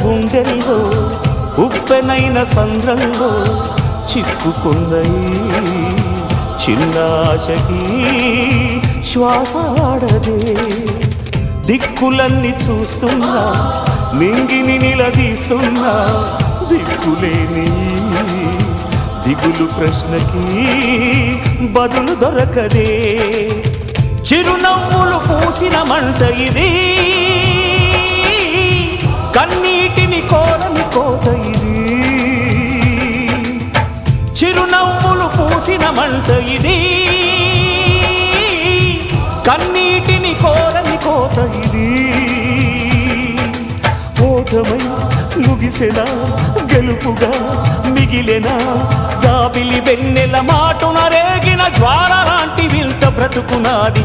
గుండెల్లో ఉప్పెనైన సంద్రంలో చిక్కుకుందై చిన్న ఆశకి శ్వాస ఆడదే. దిక్కులన్నీ చూస్తున్నా నింగిని నిలదీస్తున్నా దిక్కులేని దిగులు ప్రశ్నకి బదులు దొరకదే. చిరునవ్వులు పూసిన మంట ఇది, కన్నీటిని కోరని కోత ఇది. చిరునవ్వులు పూసిన మంట ఇది, కన్నీటిని కోరని కోత ఇది. ఓటమై ముగిసెనా గెలుపుగా మిగిలెనా, జాబిలి వెన్నెల మాటున రేగిన జ్వాల లాంటి వింత బ్రతుకునాది.